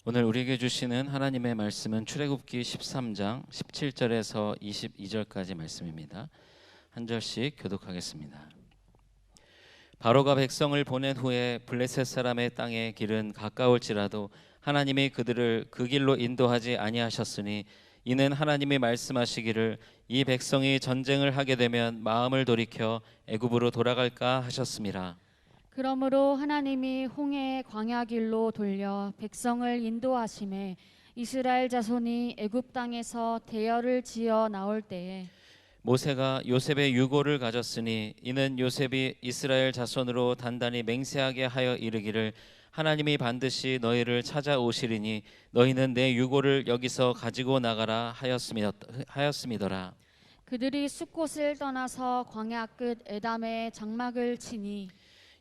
오늘 우리에게 주시는 하나님의 말씀은 출애굽기 13장 17절에서 22절까지 말씀입니다. 한 절씩 교독하겠습니다. 바로가 백성을 보낸 후에 블레셋 사람의 땅의 길은 가까울지라도 하나님이 그들을 그 길로 인도하지 아니하셨으니 이는 하나님이 말씀하시기를 이 백성이 전쟁을 하게 되면 마음을 돌이켜 애굽으로 돌아갈까 하셨음이라. 그러므로 하나님이 홍해의 광야 길로 돌려 백성을 인도하심에 이스라엘 자손이 애굽 땅에서 대열을 지어 나올 때에 모세가 요셉의 유고를 가졌으니 이는 요셉이 이스라엘 자손으로 단단히 맹세하게 하여 이르기를 하나님이 반드시 너희를 찾아오시리니 너희는 내 유고를 여기서 가지고 나가라 하였음이더라. 그들이 숫곳을 떠나서 광야 끝 에담에 장막을 치니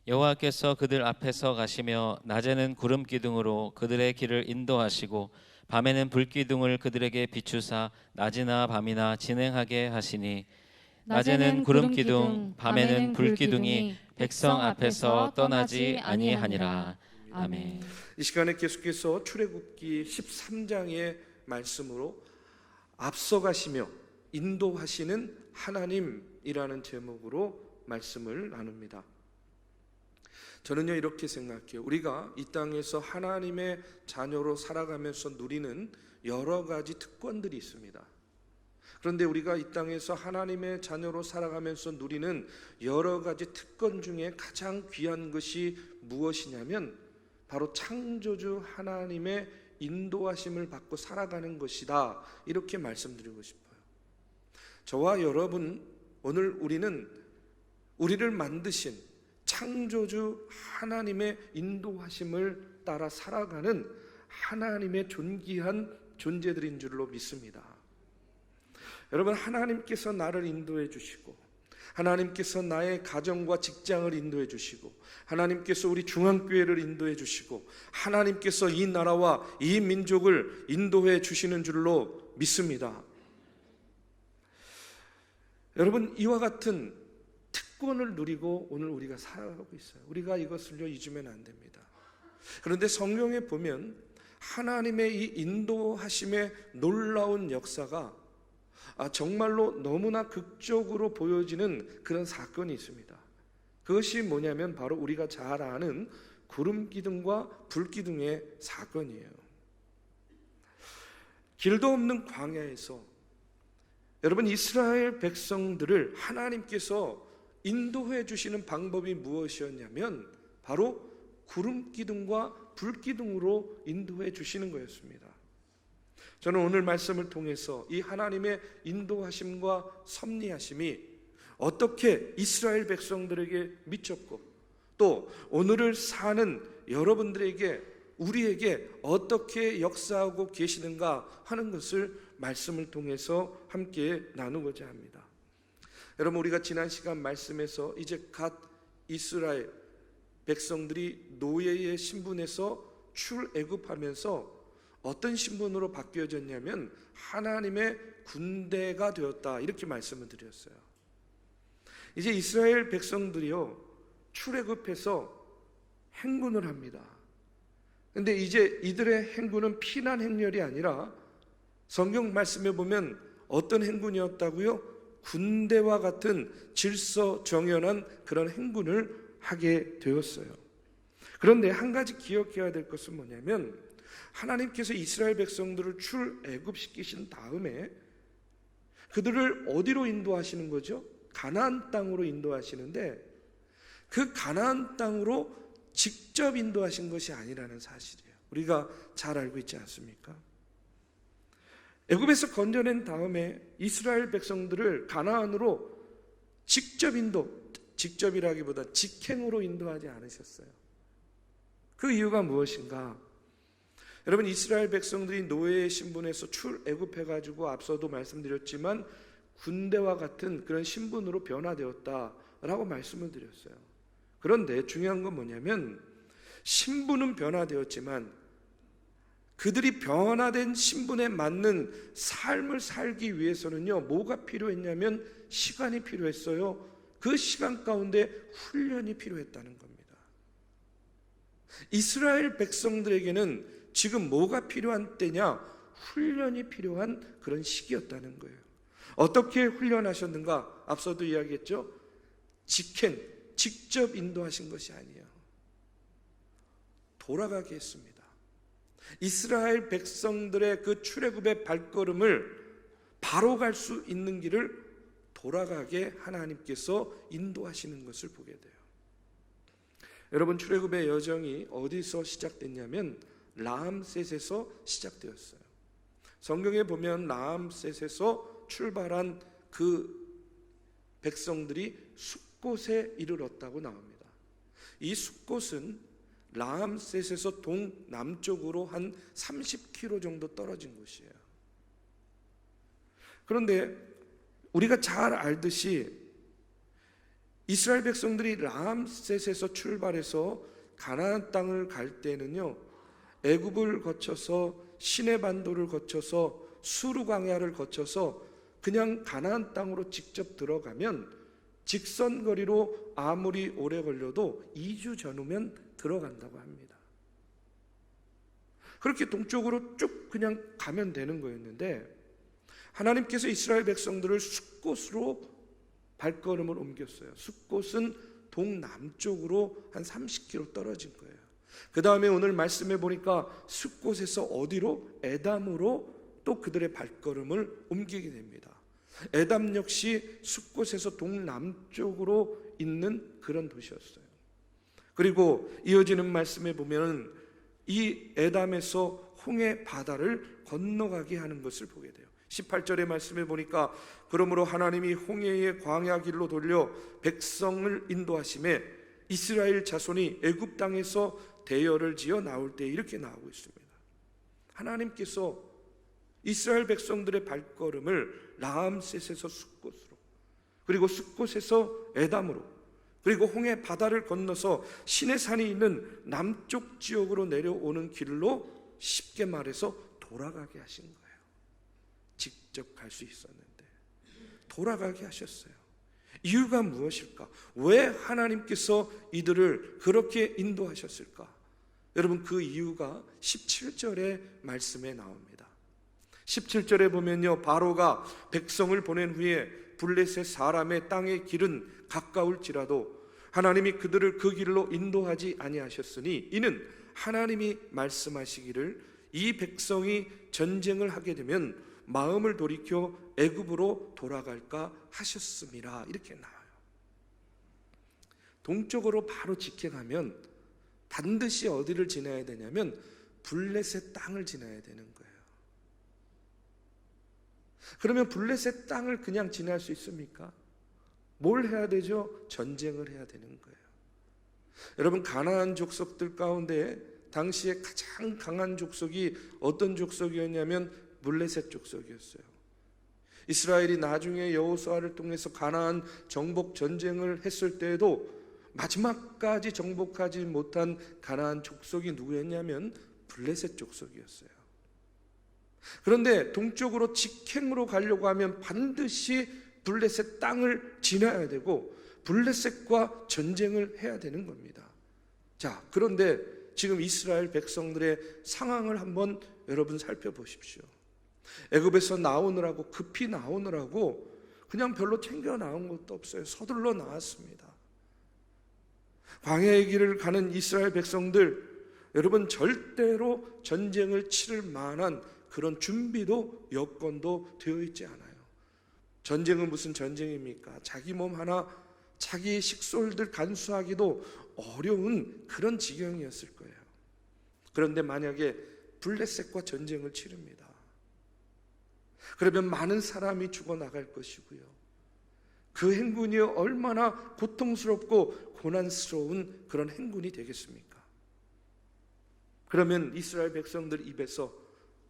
여호와께서 그들 앞에서 가시며 낮에는 구름 기둥으로 그들의 길을 인도하시고 밤에는 불 기둥을 그들에게 비추사 낮이나 밤이나 진행하게 하시니 낮에는 구름 기둥 밤에는 불 기둥이 백성 앞에서 떠나지 아니하니라. 아멘. 이 시간에 계속해서 출애굽기 13장의 말씀으로 앞서가시며 인도하시는 하나님이라는 제목으로 말씀을 나눕니다. 저는요 이렇게 생각해요. 우리가 이 땅에서 하나님의 자녀로 살아가면서 누리는 여러 가지 특권들이 있습니다. 그런데 우리가 이 땅에서 하나님의 자녀로 살아가면서 누리는 여러 가지 특권 중에 가장 귀한 것이 무엇이냐면 바로 창조주 하나님의 인도하심을 받고 살아가는 것이다, 이렇게 말씀드리고 싶어요. 저와 여러분, 오늘 우리는 우리를 만드신 창조주 하나님의 인도하심을 따라 살아가는 하나님의 존귀한 존재들인 줄로 믿습니다. 여러분, 하나님께서 나를 인도해 주시고 하나님께서 나의 가정과 직장을 인도해 주시고 하나님께서 우리 중앙교회를 인도해 주시고 하나님께서 이 나라와 이 민족을 인도해 주시는 줄로 믿습니다. 여러분, 이와 같은 특권을 누리고 오늘 우리가 살아가고 있어요. 우리가 이것을요 잊으면 안 됩니다. 그런데 성경에 보면 하나님의 이 인도하심의 놀라운 역사가 정말로 너무나 극적으로 보여지는 그런 사건이 있습니다. 그것이 뭐냐면 바로 우리가 잘 아는 구름 기둥과 불 기둥의 사건이에요. 길도 없는 광야에서 여러분, 이스라엘 백성들을 하나님께서 인도해 주시는 방법이 무엇이었냐면 바로 구름 기둥과 불 기둥으로 인도해 주시는 거였습니다. 저는 오늘 말씀을 통해서 이 하나님의 인도하심과 섭리하심이 어떻게 이스라엘 백성들에게 미쳤고 또 오늘을 사는 여러분들에게, 우리에게 어떻게 역사하고 계시는가 하는 것을 말씀을 통해서 함께 나누고자 합니다. 여러분, 우리가 지난 시간 말씀에서 이제 갓 이스라엘 백성들이 노예의 신분에서 출애굽하면서 어떤 신분으로 바뀌어졌냐면 하나님의 군대가 되었다, 이렇게 말씀을 드렸어요. 이제 이스라엘 백성들이요 출애굽해서 행군을 합니다. 근데 이제 이들의 행군은 피난 행렬이 아니라 성경 말씀에 보면 어떤 행군이었다고요? 군대와 같은 질서정연한 그런 행군을 하게 되었어요. 그런데 한 가지 기억해야 될 것은 뭐냐면 하나님께서 이스라엘 백성들을 출애굽시키신 다음에 그들을 어디로 인도하시는 거죠? 가나안 땅으로 인도하시는데 그 가나안 땅으로 직접 인도하신 것이 아니라는 사실이에요. 우리가 잘 알고 있지 않습니까? 애굽에서 건져낸 다음에 이스라엘 백성들을 가나안으로 직접이라기보다 직행으로 인도하지 않으셨어요. 그 이유가 무엇인가? 여러분, 이스라엘 백성들이 노예의 신분에서 출애굽해가지고 앞서도 말씀드렸지만 군대와 같은 그런 신분으로 변화되었다라고 말씀을 드렸어요. 그런데 중요한 건 뭐냐면 신분은 변화되었지만 그들이 변화된 신분에 맞는 삶을 살기 위해서는요 뭐가 필요했냐면 시간이 필요했어요. 그 시간 가운데 훈련이 필요했다는 겁니다. 이스라엘 백성들에게는 지금 뭐가 필요한 때냐? 훈련이 필요한 그런 시기였다는 거예요. 어떻게 훈련하셨는가? 앞서도 이야기했죠. 직행, 직접 인도하신 것이 아니에요. 돌아가게 했습니다. 이스라엘 백성들의 그 출애굽의 발걸음을 바로 갈 수 있는 길을 돌아가게 하나님께서 인도하시는 것을 보게 돼요. 여러분, 출애굽의 여정이 어디서 시작됐냐면 라암셋에서 시작되었어요. 성경에 보면 라암셋에서 출발한 그 백성들이 숫곳에 이르렀다고 나옵니다. 이 숫곳은 라암셋에서 동남쪽으로 한 30km 정도 떨어진 곳이에요. 그런데 우리가 잘 알듯이 이스라엘 백성들이 라암셋에서 출발해서 가나안 땅을 갈 때는요, 애굽을 거쳐서 시내 반도를 거쳐서 수르 광야를 거쳐서 그냥 가나안 땅으로 직접 들어가면 직선 거리로 아무리 오래 걸려도 2주 전후면 들어간다고 합니다. 그렇게 동쪽으로 쭉 그냥 가면 되는 거였는데 하나님께서 이스라엘 백성들을 숫곳으로 발걸음을 옮겼어요. 숫곳은 동남쪽으로 한 30km 떨어진 거예요. 그 다음에 오늘 말씀해 보니까 숫곳에서 어디로? 에담으로 또 그들의 발걸음을 옮기게 됩니다. 에담 역시 숫곳에서 동남쪽으로 있는 그런 도시였어요. 그리고 이어지는 말씀에 보면 이 에담에서 홍해 바다를 건너가게 하는 것을 보게 돼요. 18절의 말씀에 보니까 그러므로 하나님이 홍해의 광야 길로 돌려 백성을 인도하심에 이스라엘 자손이 애굽 땅에서 대열을 지어 나올 때 이렇게 나오고 있습니다. 하나님께서 이스라엘 백성들의 발걸음을 라암셋에서 숫곳으로, 그리고 숫곳에서 에담으로, 그리고 홍해 바다를 건너서 시내산이 있는 남쪽 지역으로 내려오는 길로 쉽게 말해서 돌아가게 하신 거예요. 직접 갈 수 있었는데 돌아가게 하셨어요. 이유가 무엇일까? 왜 하나님께서 이들을 그렇게 인도하셨을까? 여러분, 그 이유가 17절의 말씀에 나옵니다. 17절에 보면요, 바로가 백성을 보낸 후에 블레셋 사람의 땅의 길은 가까울지라도 하나님이 그들을 그 길로 인도하지 아니하셨으니 이는 하나님이 말씀하시기를 이 백성이 전쟁을 하게 되면 마음을 돌이켜 애굽으로 돌아갈까 하셨음이라, 이렇게 나와요. 동쪽으로 바로 직행하면 반드시 어디를 지나야 되냐면 블레셋 땅을 지나야 되는 거예요. 그러면 블레셋 땅을 그냥 지날 수 있습니까? 뭘 해야 되죠? 전쟁을 해야 되는 거예요. 여러분, 가나안 족속들 가운데 당시에 가장 강한 족속이 어떤 족속이었냐면 블레셋 족속이었어요. 이스라엘이 나중에 여호수아를 통해서 가나안 정복 전쟁을 했을 때에도 마지막까지 정복하지 못한 가나안 족속이 누구였냐면 블레셋 족속이었어요. 그런데 동쪽으로 직행으로 가려고 하면 반드시 블레셋 땅을 지나야 되고 블레셋과 전쟁을 해야 되는 겁니다. 자, 그런데 지금 이스라엘 백성들의 상황을 한번 여러분 살펴보십시오. 애굽에서 나오느라고, 급히 나오느라고 그냥 별로 챙겨 나온 것도 없어요. 서둘러 나왔습니다. 광야의 길을 가는 이스라엘 백성들, 여러분, 절대로 전쟁을 치를 만한 그런 준비도 여건도 되어 있지 않아요. 전쟁은 무슨 전쟁입니까? 자기 몸 하나, 자기 식솔들 간수하기도 어려운 그런 지경이었을 거예요. 그런데 만약에 블레셋과 전쟁을 치릅니다. 그러면 많은 사람이 죽어나갈 것이고요. 그 행군이 얼마나 고통스럽고 고난스러운 그런 행군이 되겠습니까? 그러면 이스라엘 백성들 입에서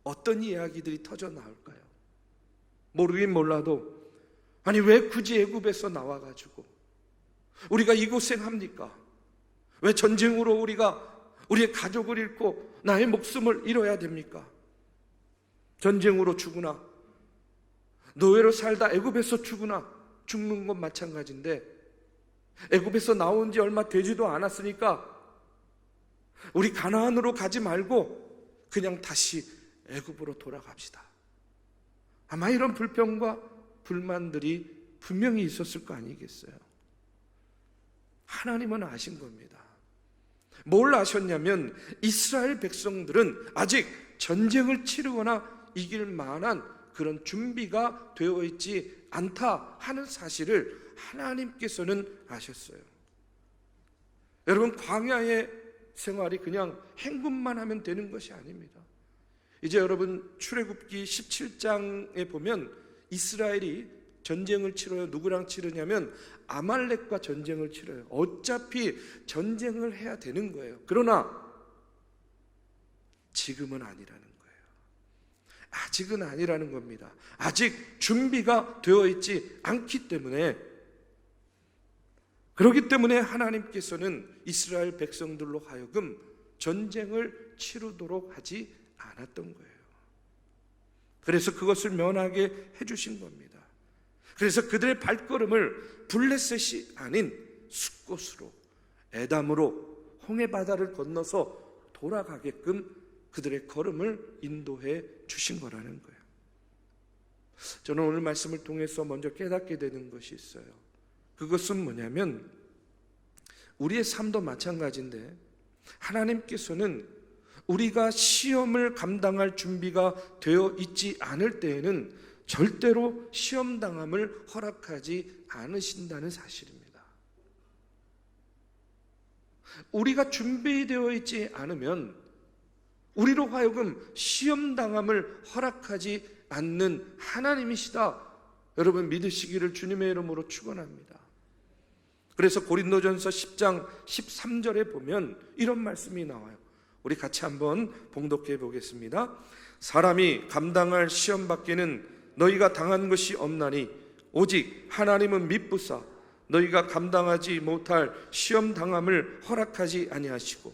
어떤 이야기들이 터져 나올까요? 모르긴 몰라도, 아니 왜 굳이 애굽에서 나와가지고 우리가 이 고생합니까? 왜 전쟁으로 우리가 우리의 가족을 잃고 나의 목숨을 잃어야 됩니까? 전쟁으로 죽으나 노예로 살다 애굽에서 죽는 건 마찬가지인데 애굽에서 나온 지 얼마 되지도 않았으니까 우리 가나안으로 가지 말고 그냥 다시 애굽으로 돌아갑시다. 아마 이런 불평과 불만들이 분명히 있었을 거 아니겠어요? 하나님은 아신 겁니다. 뭘 아셨냐면 이스라엘 백성들은 아직 전쟁을 치르거나 이길 만한 그런 준비가 되어 있지 않다 하는 사실을 하나님께서는 아셨어요. 여러분, 광야의 생활이 그냥 행군만 하면 되는 것이 아닙니다. 이제 여러분 출애굽기 17장에 보면 이스라엘이 전쟁을 치러요. 누구랑 치르냐면 아말렉과 전쟁을 치러요. 어차피 전쟁을 해야 되는 거예요. 그러나 지금은 아니라는 거예요. 아직은 아니라는 겁니다. 아직 준비가 되어 있지 않기 때문에, 그렇기 때문에 하나님께서는 이스라엘 백성들로 하여금 전쟁을 치르도록 하지 않았던 거예요. 그래서 그것을 면하게 해주신 겁니다. 그래서 그들의 발걸음을 블레셋이 아닌 숫곳으로, 에담으로 홍해바다를 건너서 돌아가게끔 그들의 걸음을 인도해 주신 거라는 거예요. 저는 오늘 말씀을 통해서 먼저 깨닫게 되는 것이 있어요. 그것은 뭐냐면 우리의 삶도 마찬가지인데, 하나님께서는 우리가 시험을 감당할 준비가 되어 있지 않을 때에는 절대로 시험당함을 허락하지 않으신다는 사실입니다. 우리가 준비되어 있지 않으면 우리로 하여금 시험당함을 허락하지 않는 하나님이시다, 여러분 믿으시기를 주님의 이름으로 축원합니다. 그래서 고린도전서 10장 13절에 보면 이런 말씀이 나와요. 우리 같이 한번 봉독해 보겠습니다. 사람이 감당할 시험 밖에는 너희가 당한 것이 없나니 오직 하나님은 미쁘사 너희가 감당하지 못할 시험 당함을 허락하지 아니하시고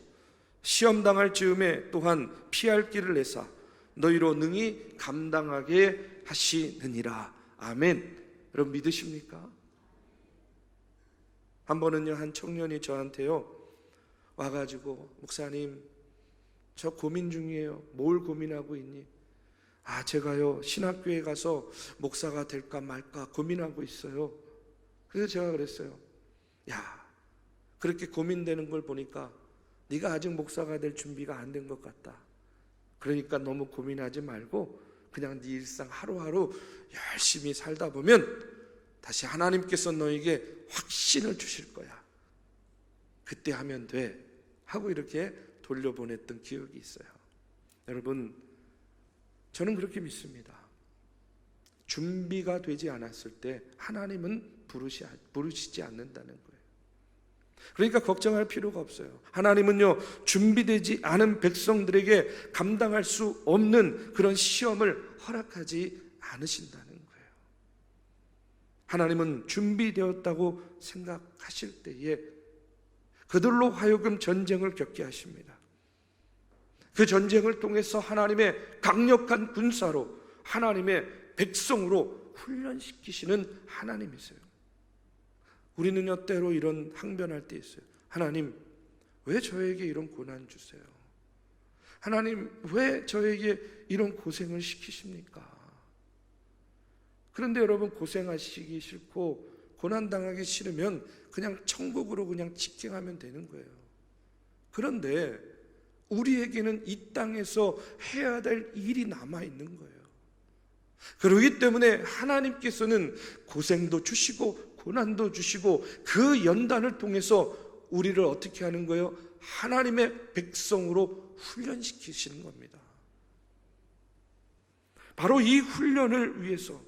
시험 당할 즈음에 또한 피할 길을 내사 너희로 능히 감당하게 하시느니라. 아멘. 여러분 믿으십니까? 한 번은요, 한 청년이 저한테요 와가지고, 목사님 저 고민 중이에요. 뭘 고민하고 있니? 제가요 신학교에 가서 목사가 될까 말까 고민하고 있어요. 그래서 제가 그랬어요. 야, 그렇게 고민되는 걸 보니까 네가 아직 목사가 될 준비가 안 된 것 같다. 그러니까 너무 고민하지 말고 그냥 네 일상 하루하루 열심히 살다 보면 다시 하나님께서 너에게 확신을 주실 거야. 그때 하면 돼 하고 이렇게 돌려보냈던 기억이 있어요. 여러분, 저는 그렇게 믿습니다. 준비가 되지 않았을 때 하나님은 부르시지 않는다는 거예요. 그러니까 걱정할 필요가 없어요. 하나님은요 준비되지 않은 백성들에게 감당할 수 없는 그런 시험을 허락하지 않으신다는 거예요. 하나님은 준비되었다고 생각하실 때에 그들로 하여금 전쟁을 겪게 하십니다. 그 전쟁을 통해서 하나님의 강력한 군사로, 하나님의 백성으로 훈련시키시는 하나님이세요. 우리는요 때로 이런 항변할 때 있어요. 하나님, 왜 저에게 이런 고난 주세요? 하나님, 왜 저에게 이런 고생을 시키십니까? 그런데 여러분, 고생하시기 싫고 고난당하기 싫으면 그냥 천국으로 그냥 직행하면 되는 거예요. 그런데 우리에게는 이 땅에서 해야 될 일이 남아있는 거예요. 그렇기 때문에 하나님께서는 고생도 주시고 고난도 주시고 그 연단을 통해서 우리를 어떻게 하는 거예요? 하나님의 백성으로 훈련시키시는 겁니다. 바로 이 훈련을 위해서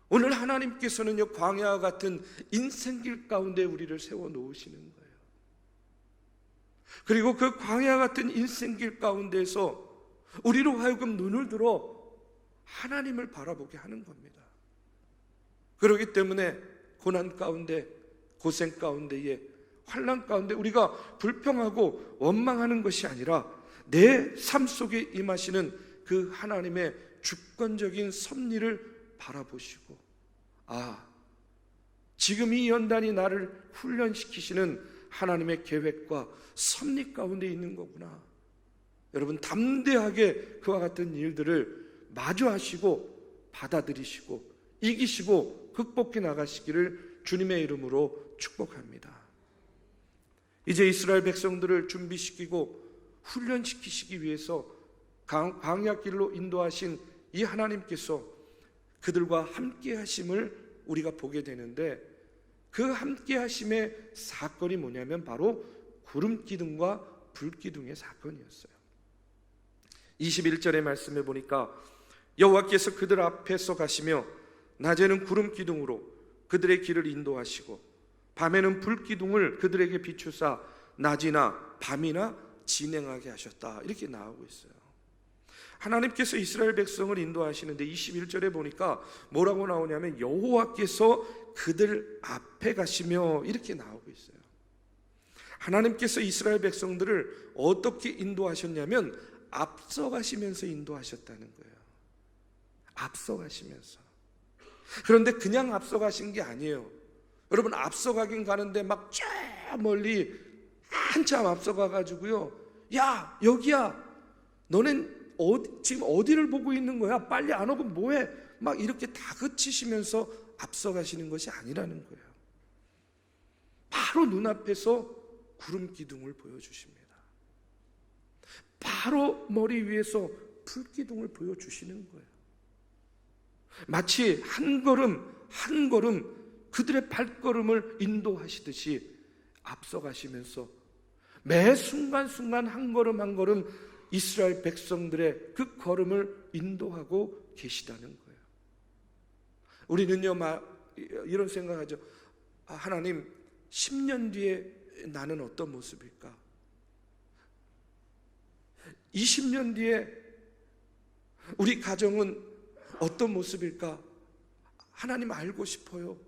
오늘 하나님께서는요 광야와 같은 인생길 가운데 우리를 세워 놓으시는 거예요. 그리고 그 광야 같은 인생길 가운데에서 우리로 하여금 눈을 들어 하나님을 바라보게 하는 겁니다. 그렇기 때문에 고난 가운데, 고생 가운데에, 환난 가운데 우리가 불평하고 원망하는 것이 아니라 내 삶 속에 임하시는 그 하나님의 주권적인 섭리를 바라보시고, 지금 이 연단이 나를 훈련시키시는 하나님의 계획과 섭리 가운데 있는 거구나. 여러분 담대하게 그와 같은 일들을 마주하시고 받아들이시고 이기시고 극복해 나가시기를 주님의 이름으로 축복합니다. 이제 이스라엘 백성들을 준비시키고 훈련시키시기 위해서 광야길로 인도하신 이 하나님께서 그들과 함께 하심을 우리가 보게 되는데, 그 함께 하심의 사건이 뭐냐면 바로 구름 기둥과 불 기둥의 사건이었어요. 21절의 말씀에 보니까 여호와께서 그들 앞에서 가시며 낮에는 구름 기둥으로 그들의 길을 인도하시고 밤에는 불 기둥을 그들에게 비추사 낮이나 밤이나 진행하게 하셨다. 이렇게 나오고 있어요. 하나님께서 이스라엘 백성을 인도하시는데 21절에 보니까 뭐라고 나오냐면 여호와께서 그들 앞에 가시며 이렇게 나오고 있어요. 하나님께서 이스라엘 백성들을 어떻게 인도하셨냐면 앞서가시면서 인도하셨다는 거예요. 앞서가시면서. 그런데 그냥 앞서가신 게 아니에요. 여러분, 앞서가긴 가는데 막 저 멀리 한참 앞서가가지고요, 야 여기야, 너넨 지금 어디를 보고 있는 거야? 빨리 안 오고 뭐해? 막 이렇게 다그치시면서 앞서가시는 것이 아니라는 거예요. 바로 눈앞에서 구름 기둥을 보여주십니다. 바로 머리 위에서 불 기둥을 보여주시는 거예요. 마치 한 걸음 한 걸음 그들의 발걸음을 인도하시듯이 앞서가시면서 매 순간순간 한 걸음 한 걸음 이스라엘 백성들의 그 걸음을 인도하고 계시다는 거예요. 우리는요 이런 생각하죠. 하나님, 10년 뒤에 나는 어떤 모습일까? 20년 뒤에 우리 가정은 어떤 모습일까? 하나님 알고 싶어요.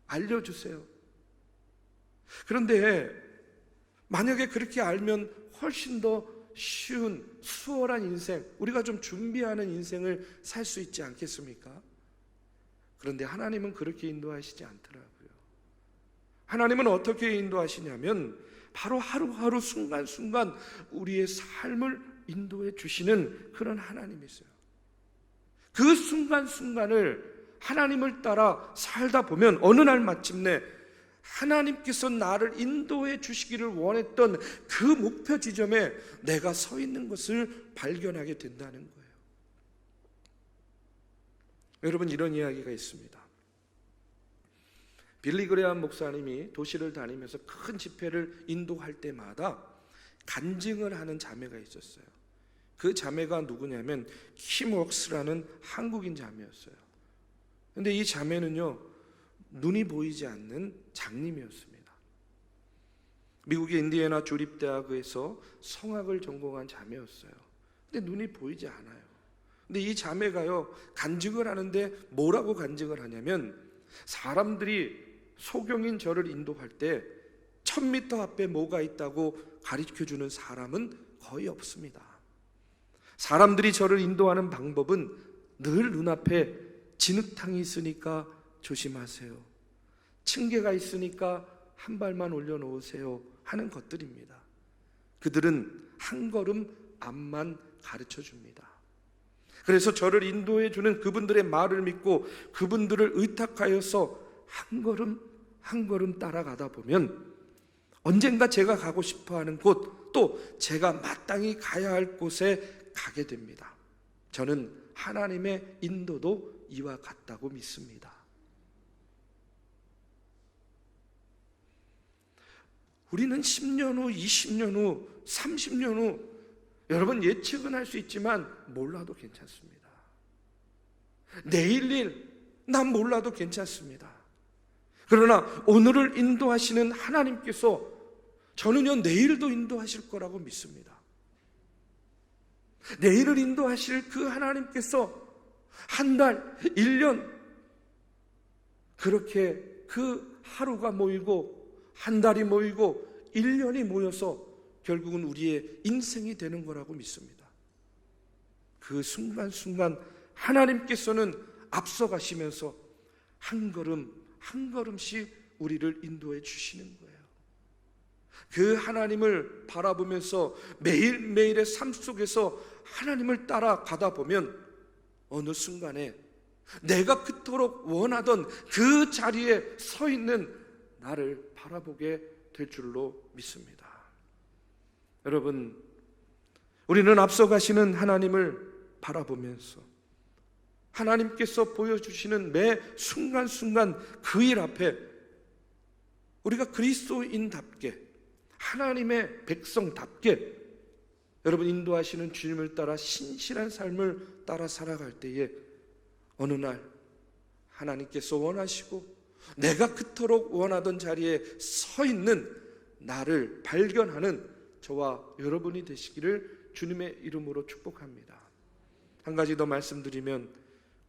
알려주세요. 그런데 만약에 그렇게 알면 훨씬 더 쉬운 수월한 인생, 우리가 좀 준비하는 인생을 살 수 있지 않겠습니까? 그런데 하나님은 그렇게 인도하시지 않더라고요. 하나님은 어떻게 인도하시냐면 바로 하루하루 순간순간 우리의 삶을 인도해 주시는 그런 하나님이세요. 그 순간순간을 하나님을 따라 살다 보면 어느 날 마침내 하나님께서 나를 인도해 주시기를 원했던 그 목표 지점에 내가 서 있는 것을 발견하게 된다는 거예요. 여러분, 이런 이야기가 있습니다. 빌리 그레함 목사님이 도시를 다니면서 큰 집회를 인도할 때마다 간증을 하는 자매가 있었어요. 그 자매가 누구냐면 킴 웍스라는 한국인 자매였어요. 근데 이 자매는요, 눈이 보이지 않는 장님이었습니다. 미국의 인디애나 주립대학에서 성악을 전공한 자매였어요. 근데 눈이 보이지 않아요. 근데 이 자매가요, 간증을 하는데 뭐라고 간증을 하냐면, 사람들이 소경인 저를 인도할 때 1000m 앞에 뭐가 있다고 가르쳐주는 사람은 거의 없습니다. 사람들이 저를 인도하는 방법은 늘 눈앞에 진흙탕이 있으니까 조심하세요, 층계가 있으니까 한 발만 올려놓으세요 하는 것들입니다. 그들은 한 걸음 앞만 가르쳐 줍니다. 그래서 저를 인도해 주는 그분들의 말을 믿고 그분들을 의탁하여서 한 걸음 한 걸음 따라가다 보면 언젠가 제가 가고 싶어하는 곳, 또 제가 마땅히 가야 할 곳에 가게 됩니다. 저는 하나님의 인도도 이와 같다고 믿습니다. 우리는 10년 후, 20년 후, 30년 후, 여러분 예측은 할 수 있지만 몰라도 괜찮습니다. 내일 일 난 몰라도 괜찮습니다. 그러나 오늘을 인도하시는 하나님께서 저는요 내일도 인도하실 거라고 믿습니다. 내일을 인도하실 그 하나님께서 한 달, 1년 그렇게 그 하루가 모이고 한 달이 모이고 1년이 모여서 결국은 우리의 인생이 되는 거라고 믿습니다. 그 순간순간 하나님께서는 앞서가시면서 한 걸음 한 걸음씩 우리를 인도해 주시는 거예요. 그 하나님을 바라보면서 매일매일의 삶 속에서 하나님을 따라가다 보면 어느 순간에 내가 그토록 원하던 그 자리에 서 있는 나를 바라보게 될 줄로 믿습니다. 여러분, 우리는 앞서가시는 하나님을 바라보면서 하나님께서 보여주시는 매 순간순간 그 일 앞에 우리가 그리스도인답게, 하나님의 백성답게 여러분 인도하시는 주님을 따라 신실한 삶을 따라 살아갈 때에 어느 날 하나님께서 원하시고 내가 그토록 원하던 자리에 서 있는 나를 발견하는 저와 여러분이 되시기를 주님의 이름으로 축복합니다. 한 가지 더 말씀드리면,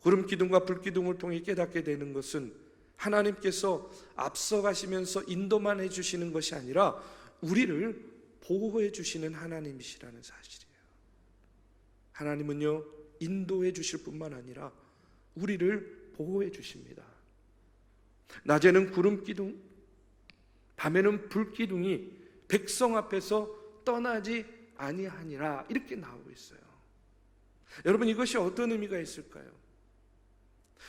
구름 기둥과 불 기둥을 통해 깨닫게 되는 것은 하나님께서 앞서가시면서 인도만 해주시는 것이 아니라 우리를 보호해 주시는 하나님이시라는 사실이에요. 하나님은요, 인도해 주실 뿐만 아니라 우리를 보호해 주십니다. 낮에는 구름 기둥, 밤에는 불 기둥이 백성 앞에서 떠나지 아니하니라, 이렇게 나오고 있어요. 여러분, 이것이 어떤 의미가 있을까요?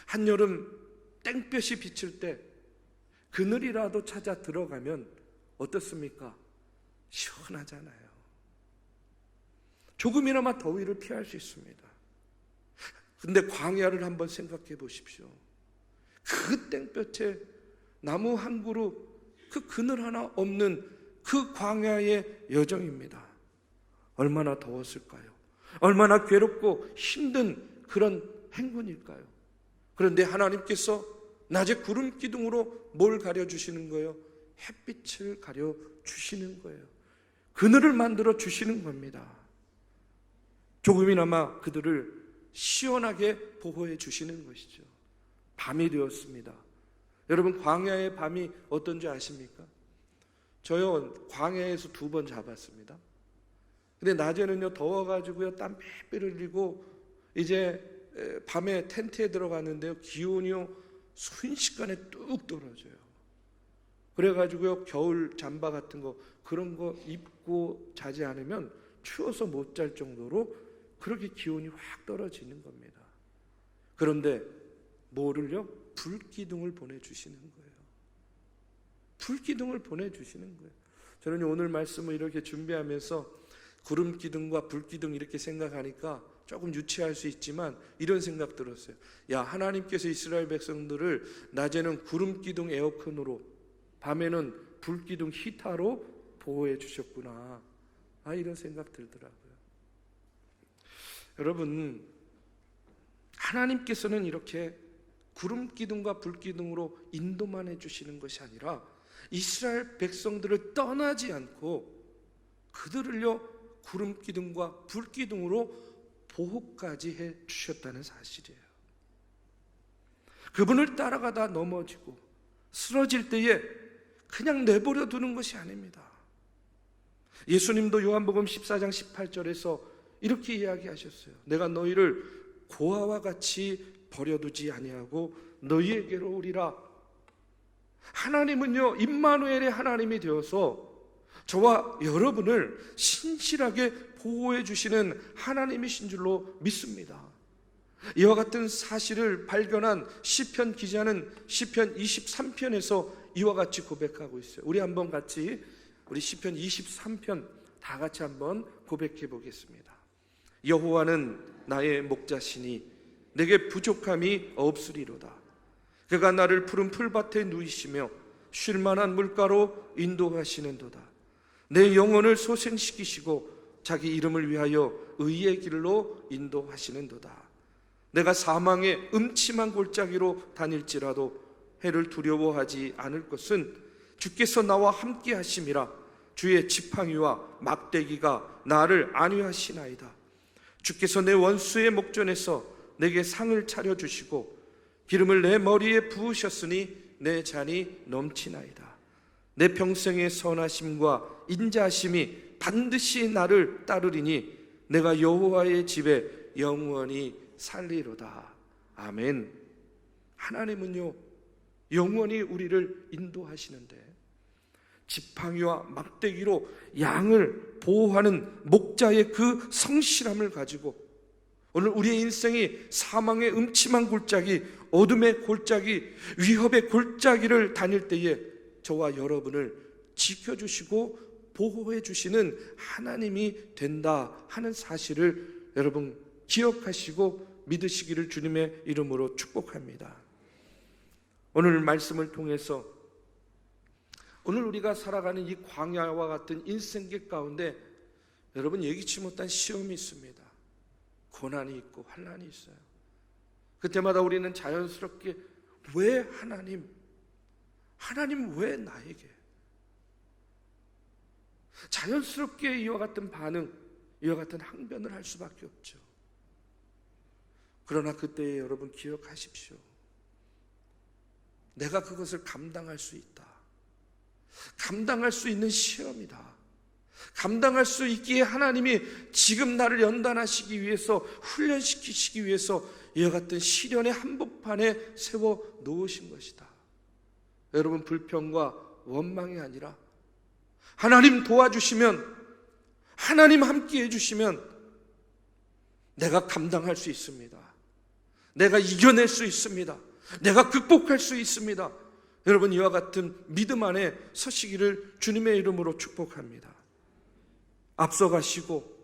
한여름 땡볕이 비칠 때 그늘이라도 찾아 들어가면 어떻습니까? 시원하잖아요. 조금이나마 더위를 피할 수 있습니다. 근데 광야를 한번 생각해 보십시오. 그 땡볕에 나무 한 그루, 그 그늘 하나 없는 그 광야의 여정입니다. 얼마나 더웠을까요? 얼마나 괴롭고 힘든 그런 행군일까요? 그런데 하나님께서 낮에 구름 기둥으로 뭘 가려주시는 거예요? 햇빛을 가려주시는 거예요. 그늘을 만들어 주시는 겁니다. 조금이나마 그들을 시원하게 보호해 주시는 것이죠. 밤이 되었습니다. 여러분, 광야의 밤이 어떤지 아십니까? 저요, 광야에서 2번 잡았습니다. 근데 낮에는요, 더워가지고요, 땀 빽빽 흘리고 이제 밤에 텐트에 들어갔는데요, 기온이요 순식간에 뚝 떨어져요. 그래가지고요, 겨울 잠바 같은 거 그런 거 입고 자지 않으면 추워서 못 잘 정도로 그렇게 기온이 확 떨어지는 겁니다. 그런데 뭐를요? 불기둥을 보내주시는 거예요. 불기둥을 보내주시는 거예요. 저는 오늘 말씀을 이렇게 준비하면서 구름기둥과 불기둥 이렇게 생각하니까 조금 유치할 수 있지만 이런 생각 들었어요. 야, 하나님께서 이스라엘 백성들을 낮에는 구름기둥 에어컨으로, 밤에는 불기둥 히터로 보호해 주셨구나. 이런 생각 들더라고요. 여러분, 하나님께서는 이렇게 구름기둥과 불기둥으로 인도만 해주시는 것이 아니라 이스라엘 백성들을 떠나지 않고 그들을요, 구름기둥과 불기둥으로 보호까지 해 주셨다는 사실이에요. 그분을 따라가다 넘어지고 쓰러질 때에 그냥 내버려 두는 것이 아닙니다. 예수님도 요한복음 14장 18절에서 이렇게 이야기하셨어요. 내가 너희를 고아와 같이 버려두지 아니하고 너희에게로 오리라. 하나님은요, 임마누엘의 하나님이 되어서 저와 여러분을 신실하게 보호해 주시는 하나님이신 줄로 믿습니다. 이와 같은 사실을 발견한 시편 기자는 시편 23편에서 이와 같이 고백하고 있어요. 우리 한번 같이 우리 시편 23편 다 같이 한번 고백해 보겠습니다. 여호와는 나의 목자시니 내게 부족함이 없으리로다. 그가 나를 푸른 풀밭에 누이시며 쉴 만한 물가로 인도하시는도다. 내 영혼을 소생시키시고 자기 이름을 위하여 의의 길로 인도하시는도다. 내가 사망의 음침한 골짜기로 다닐지라도 해를 두려워하지 않을 것은 주께서 나와 함께 하심이라. 주의 지팡이와 막대기가 나를 안위하시나이다. 주께서 내 원수의 목전에서 내게 상을 차려주시고 기름을 내 머리에 부으셨으니 내 잔이 넘치나이다. 내 평생의 선하심과 인자하심이 반드시 나를 따르리니 내가 여호와의 집에 영원히 살리로다. 아멘. 하나님은요, 영원히 우리를 인도하시는데 지팡이와 막대기로 양을 보호하는 목자의 그 성실함을 가지고 오늘 우리의 인생이 사망의 음침한 골짜기, 어둠의 골짜기, 위협의 골짜기를 다닐 때에 저와 여러분을 지켜주시고 보호해 주시는 하나님이 된다 하는 사실을 여러분 기억하시고 믿으시기를 주님의 이름으로 축복합니다. 오늘 말씀을 통해서 오늘 우리가 살아가는 이 광야와 같은 인생길 가운데 여러분 예기치 못한 시험이 있습니다. 고난이 있고 환난이 있어요. 그때마다 우리는 자연스럽게 왜 하나님 왜 나에게? 자연스럽게 이와 같은 반응, 이와 같은 항변을 할 수밖에 없죠. 그러나 그때에 여러분 기억하십시오. 내가 그것을 감당할 수 있다. 감당할 수 있는 시험이다. 감당할 수 있기에 하나님이 지금 나를 연단하시기 위해서, 훈련시키시기 위해서 이와 같은 시련의 한복판에 세워 놓으신 것이다. 여러분, 불평과 원망이 아니라 하나님 도와주시면, 하나님 함께 해주시면 내가 감당할 수 있습니다. 내가 이겨낼 수 있습니다. 내가 극복할 수 있습니다. 여러분, 이와 같은 믿음 안에 서시기를 주님의 이름으로 축복합니다. 앞서가시고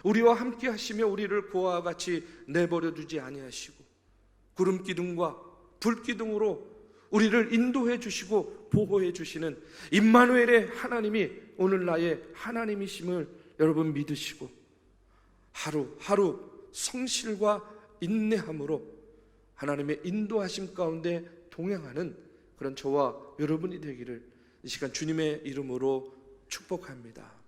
우리와 함께 하시며 우리를 고아와 같이 내버려 두지 아니하시고 구름 기둥과 불 기둥으로 우리를 인도해 주시고 보호해 주시는 임마누엘의 하나님이 오늘 나의 하나님이심을 여러분 믿으시고 하루하루 성실과 인내함으로 하나님의 인도하심 가운데 동행하는 그런 저와 여러분이 되기를 이 시간 주님의 이름으로 축복합니다.